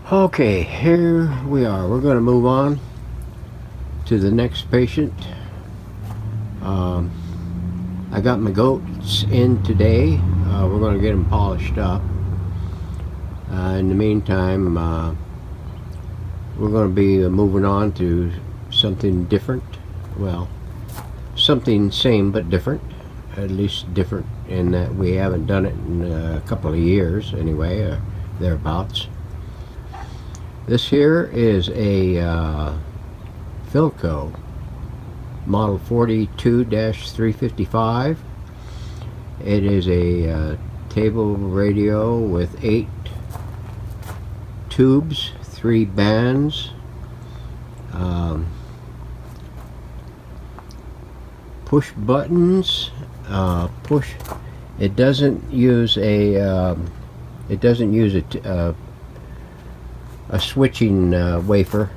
Okay, here we are. We're going to move on to the next patient. I got my goats in today. We're going to get them polished up. In the meantime, we're going to be moving on to something different. Well, something same but different. At least different in that we haven't done it in a couple of years anyway, thereabouts. This here is a Philco model 42-355. It is a table radio with 8 tubes, 3 bands, push buttons, push. It doesn't use a switching wafer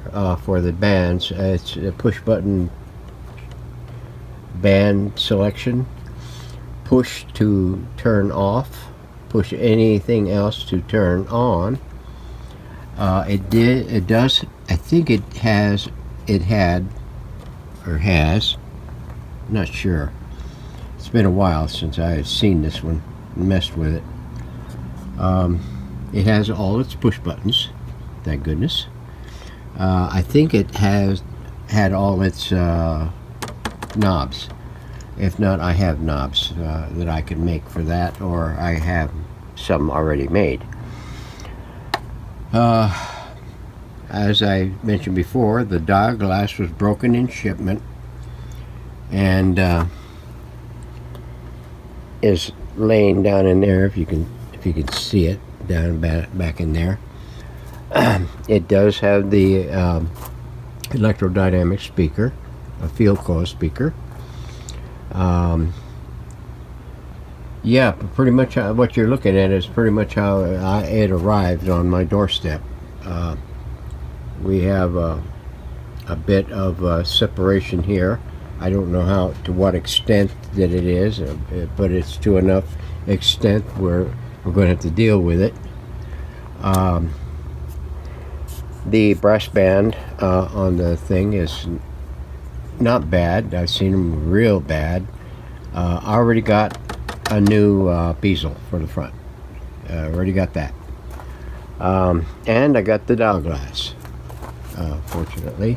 for the bands. It's a push button band selection. Push to turn off. Push anything else to turn on. It does. I think it has. It had, or has. Not sure. It's been a while since I had seen this one, messed with it. It has all its push buttons. Thank goodness. I think it has had all its knobs. If not, I have knobs that I can make for that, or I have some already made. As I mentioned before, the dial glass was broken in shipment and is laying down in there. If you can see it down back in there. It does have the electrodynamic speaker, a Philco speaker. Yeah, pretty much what you're looking at is pretty much how it arrived on my doorstep. We have a bit of separation here. I don't know to what extent that it is, but it's to enough extent where we're going to have to deal with it. The brass band on the thing is not bad. I've seen them real bad. I already got a new bezel for the front. Already got that. And I got the dial glass. Fortunately,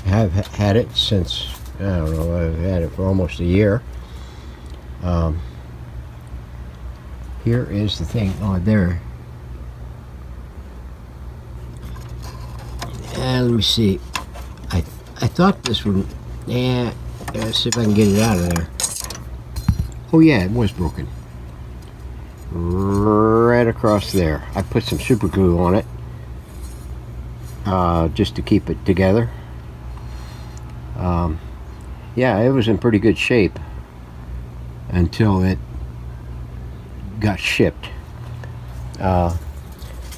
I have had it since, I don't know, I've had it for almost a year. Here is the thing. Oh, there. Let me see. I thought this one. Yeah. Let's see if I can get it out of there. Oh yeah, it was broken. Right across there. I put some super glue on it, just to keep it together. Yeah, it was in pretty good shape until it got shipped.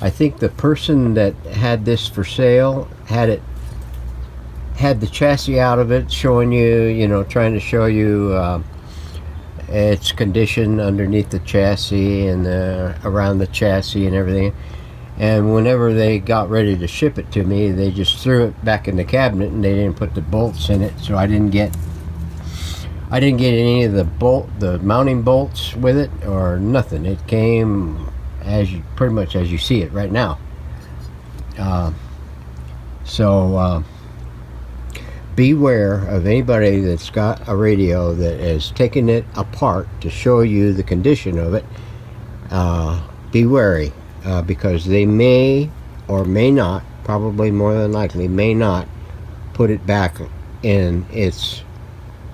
I think the person that had this for sale had the chassis out of it, showing you, trying to show you its condition underneath the chassis and around the chassis and everything. And whenever they got ready to ship it to me, they just threw it back in the cabinet and they didn't put the bolts in it, so I didn't get any of the mounting bolts with it or nothing. It came pretty much as you see it right now. So beware of anybody that's got a radio that is taking it apart to show you the condition of it. Be wary, because they may or may not, probably more than likely may not, put it back in its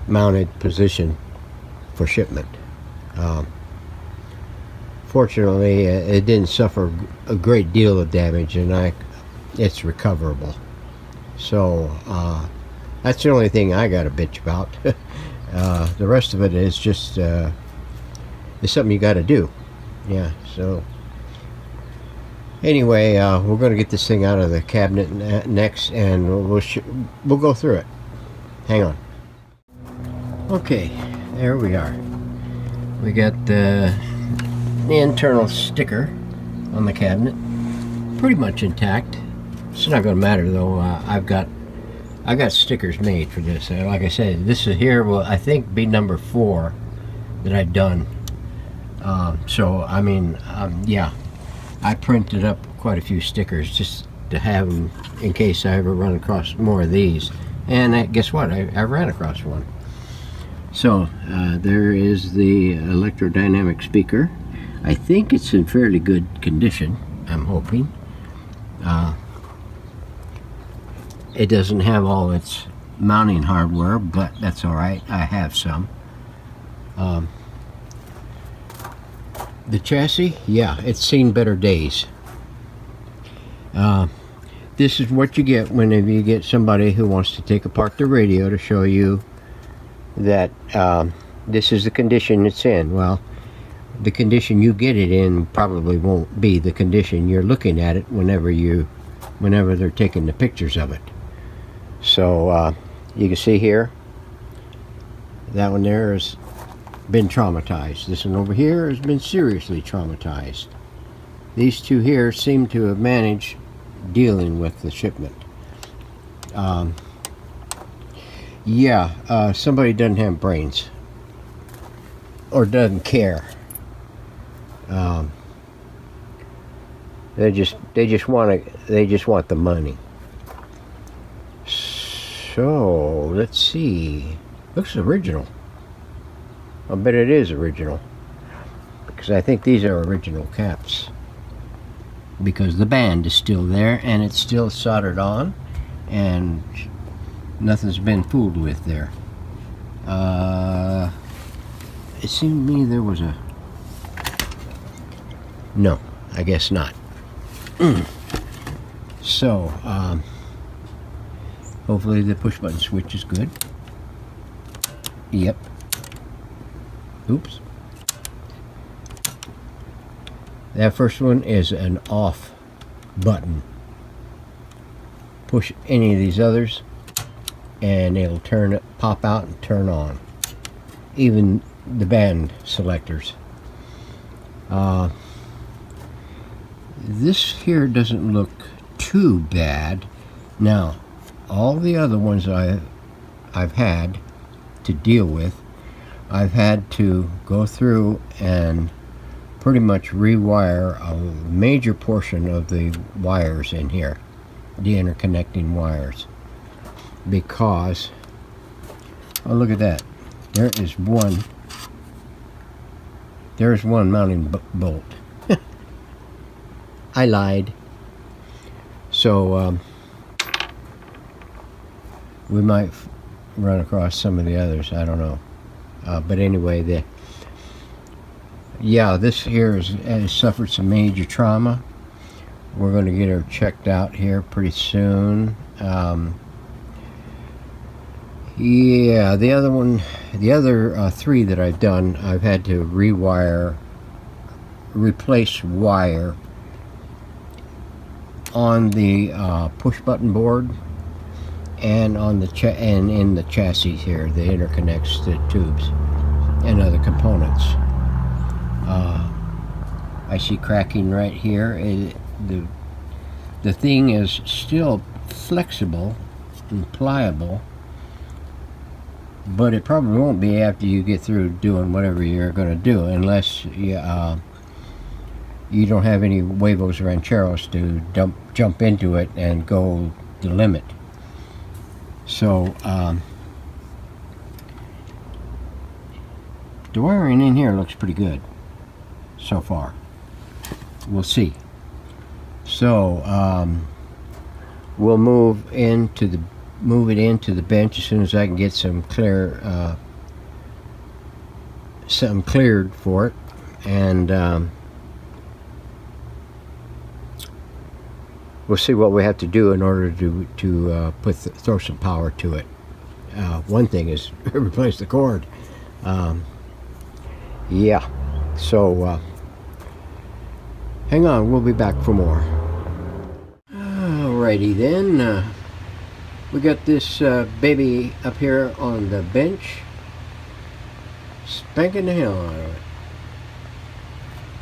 mounted position for shipment. Fortunately, it didn't suffer a great deal of damage, and it's recoverable. So that's the only thing I got to bitch about. The rest of it is just it's something you got to do. Yeah. So anyway, we're going to get this thing out of the cabinet next, and we'll go through it. Hang on. Okay, there we are. We got the internal sticker on the cabinet. pretty much intact. It's not going to matter though. I got stickers made for this. Like I said, this is here will, I think, be number 4 that I've done. So I mean, yeah, I printed up quite a few stickers just to have them in case I ever run across more of these. And guess what? I ran across one. So there is the electrodynamic speaker. I think it's in fairly good condition, I'm hoping. It doesn't have all its mounting hardware, but that's alright. I have some. The chassis, yeah, it's seen better days. This is what you get whenever you get somebody who wants to take apart the radio to show you that this is the condition it's in. Well, the condition you get it in probably won't be the condition you're looking at it whenever they're taking the pictures of it. So you can see here, that one there has been traumatized. This one over here has been seriously traumatized. These two here seem to have managed dealing with the shipment. Yeah, somebody doesn't have brains or doesn't care. They just want the money. So let's see. Looks original. I bet it is original, because I think these are original caps, because the band is still there and it's still soldered on and nothing's been fooled with there. It seemed to me there was a... No, I guess not. So hopefully the push button switch is good. Yep. Oops. That first one is an off button. Push any of these others and it'll pop out and turn on. Even the band selectors. This here doesn't look too bad. Now, all the other ones I've had to deal with, I've had to go through and pretty much rewire a major portion of the wires in here, the interconnecting wires, because, oh, look at that, there's one mounting bolt. I lied. So we might run across some of the others, I don't know. But anyway, this here has suffered some major trauma. We're going to get her checked out here pretty soon. Yeah, the other 3 that I've done, I've had to replace wire on the push button board and on the and in the chassis here, the interconnects, the tubes and other components. I see cracking right here. The thing is still flexible and pliable, but it probably won't be after you get through doing whatever you're going to do, unless you don't have any huevos rancheros to jump into it and go the limit. So the wiring in here looks pretty good so far. We'll see. So we'll move it into the bench as soon as I can get some something cleared for it, and we'll see what we have to do in order to throw some power to it. One thing is replace the cord. Yeah, so hang on, we'll be back for more. Alrighty then, we got this baby up here on the bench, spanking the hell out of it.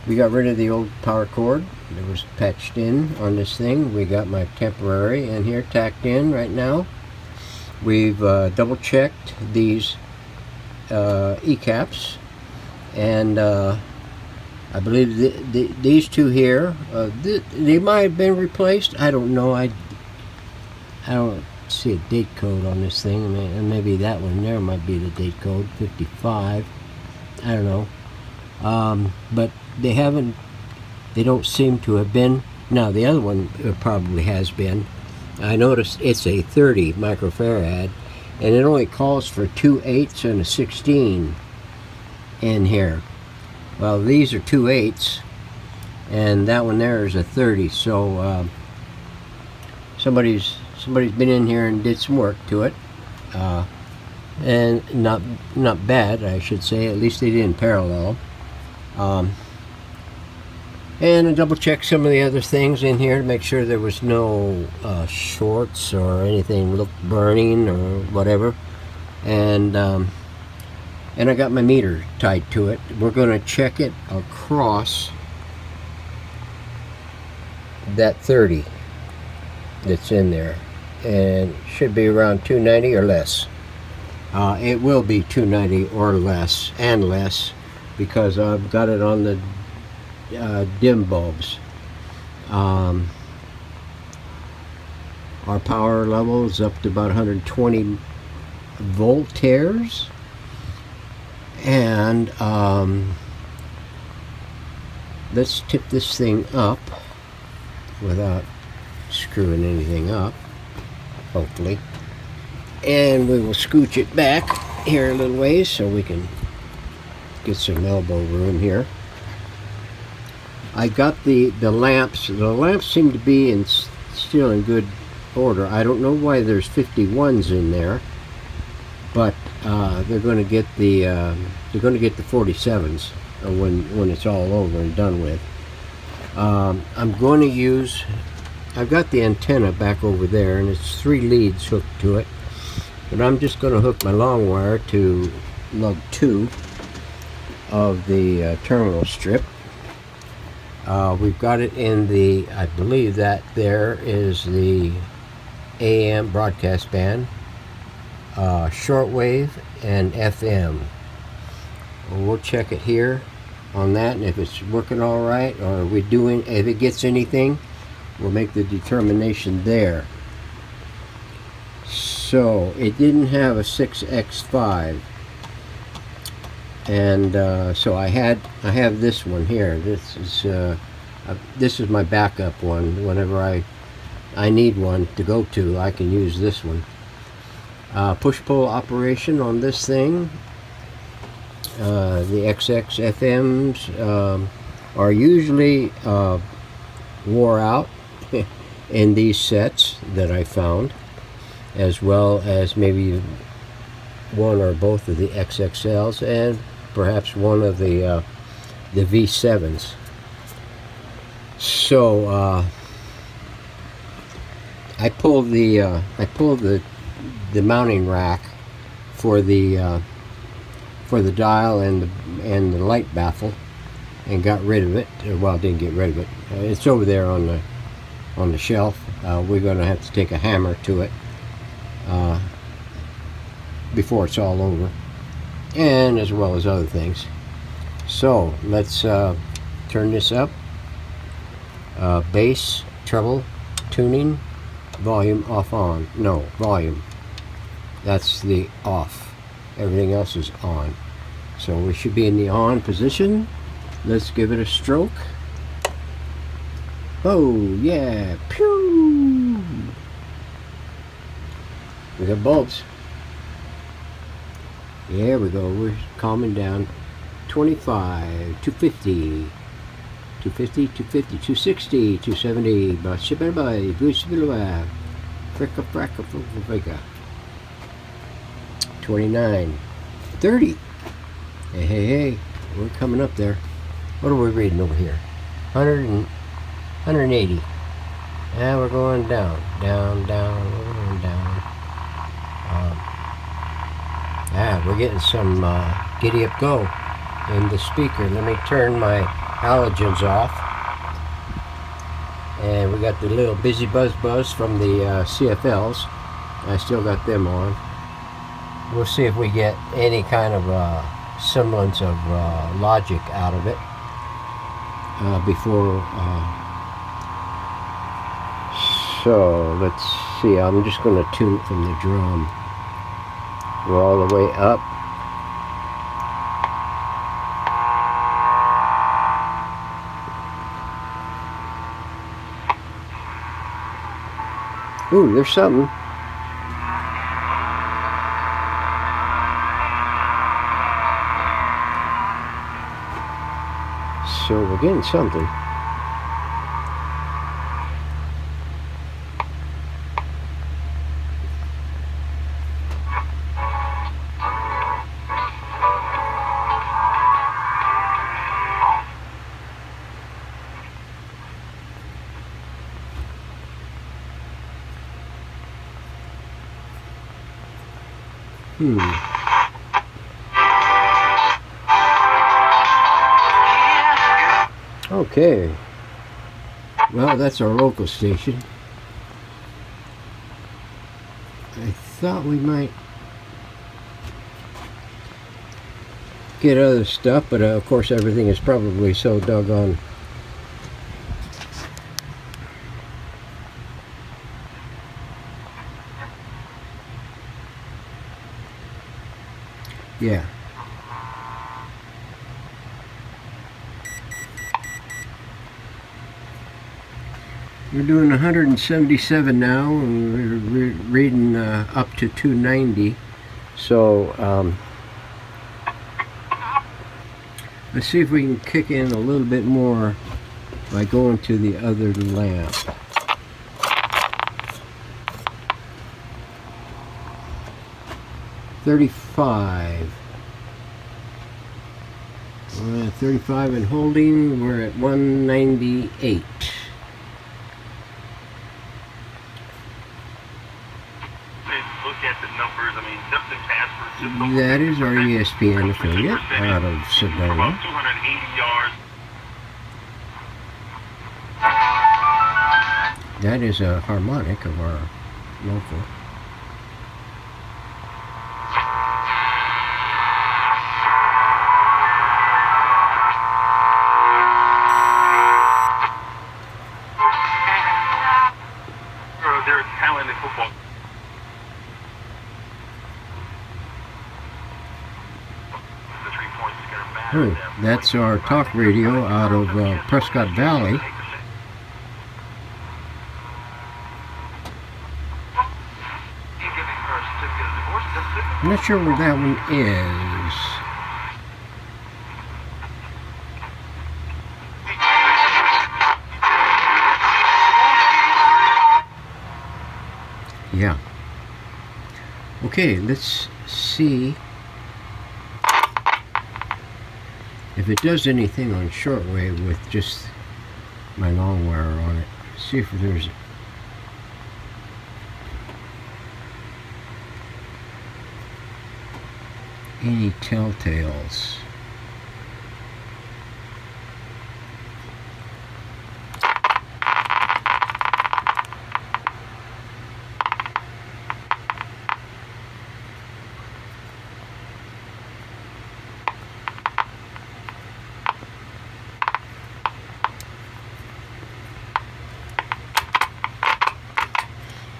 We got rid of the old power cord. that was patched in on this thing. We got my temporary in here tacked in right now. We've double checked these E-caps, and I believe these two here, they might have been replaced. I don't know. I don't see a date code on this thing, and maybe that one there might be the date code, 55. I don't know. But they haven't. They don't seem to have been. Now the other one probably has been. I noticed it's a 30 microfarad, and it only calls for 2 8s and a 16 in here. Well, these are 2 8s, and that one there is a 30. So somebody's been in here and did some work to it, and not bad, I should say. At least they didn't parallel. And I double checked some of the other things in here to make sure there was no shorts or anything looked burning or whatever. And I got my meter tied to it. We're going to check it across that 30 that's in there, and it should be around 290 or less. It will be 290 or less, and less, because I've got it on the dim bulbs. Our power level is up to about 120 voltaires, and let's tip this thing up without screwing anything up, hopefully, and we will scooch it back here a little ways so we can get some elbow room here. I got the lamps. The lamps seem to be still in good order. I don't know why there's 51s in there, but they're going to get the 47s when it's all over and done with. I'm going to use. I've got the antenna back over there, and it's 3 leads hooked to it, but I'm just going to hook my long wire to lug 2 of the terminal strip. We've got it in the, I believe that there is the AM broadcast band, shortwave, and FM. We'll check it here on that, and if it's working all right, or if it gets anything, we'll make the determination there. So it didn't have a 6x5, and so I have this one here. This is my backup one. Whenever I need one to go to, I can use this one. Push-pull operation on this thing. The XX FMs are usually wore out in these sets that I found, as well as maybe one or both of the XXLs, and perhaps one of the V7s. So I pulled the mounting rack for the dial and the light baffle, and got rid of it. Well, didn't get rid of it. It's over there on the shelf. We're going to have to take a hammer to it before it's all over, and as well as other things. So let's turn this up. Bass, treble, tuning, volume off on. No, volume. That's the off. Everything else is on. So we should be in the on position. Let's give it a stroke. Oh yeah, pew! We got bulbs. There we go. We're calming down. 25, 250, 250, 250, 260, 270, 29, 30. Hey, we're coming up there. What are we reading over here? 180. And we're going down, we're going down. We're getting some giddy up go in the speaker. Let me turn my halogens off. And we got the little Busy Buzz Buzz from the CFLs. I still got them on. We'll see if we get any kind of semblance of logic out of it before. So let's see. I'm just going to tune it from the drum. We're all the way up. Ooh, there's something. So we're getting something. Okay. Well, that's our local station. I thought we might get other stuff, but of course everything is probably so doggone yeah. We're doing 177 now, and we're reading up to 290. So let's see if we can kick in a little bit more by going to the other lamp. $35. 35 and holding. We're at 198. That is our ESPN affiliate out of Sedona. That is a harmonic of our local. They're talented football. That's our talk radio out of Prescott Valley. I'm not sure where that one is. Yeah. Okay, let's see if it does anything on shortwave with just my long wire on it. See if there's any telltales.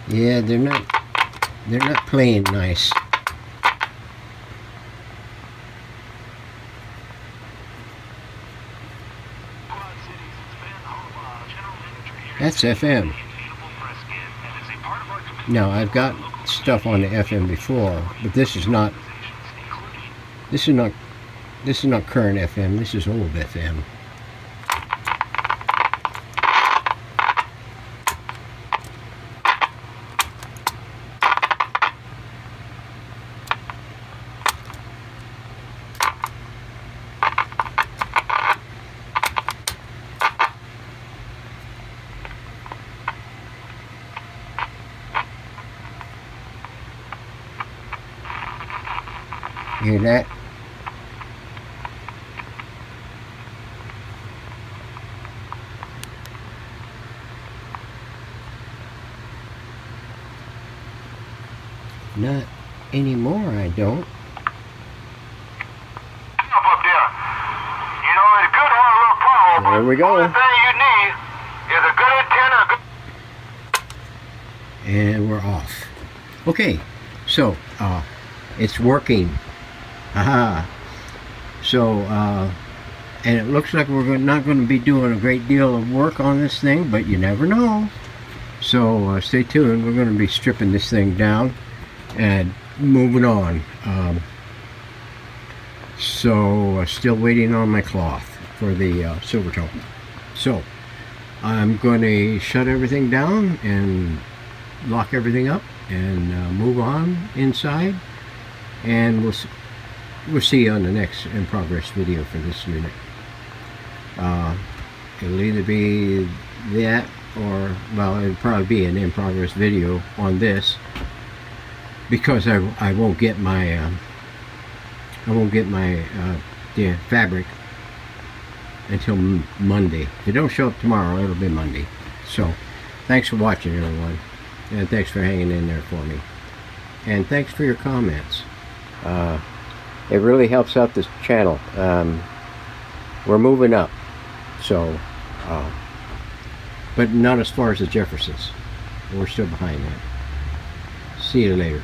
Yeah, they're not playing nice. That's FM. No, I've got stuff on the FM before, but this is not current FM. This is old FM. Hear that? Not anymore, I don't. Up there. You know, it's good to have a little power. There we The go. only thing you need is a good antenna. And we're off. Okay, so it's working. Haha. So and it looks like we're not going to be doing a great deal of work on this thing, but you never know. So stay tuned. We're going to be stripping this thing down and moving on. So still waiting on my cloth for the silver toe. So I'm going to shut everything down and lock everything up and move on inside, and we'll see you on the next in progress video for this unit. It'll either be that, or well, it'll probably be an in progress video on this, because I won't get my the fabric until Monday. If it don't show up tomorrow, it'll be Monday. So thanks for watching, everyone, and thanks for hanging in there for me, and thanks for your comments. It really helps out this channel. We're moving up, so but not as far as the Jeffersons. We're still behind them. See you later.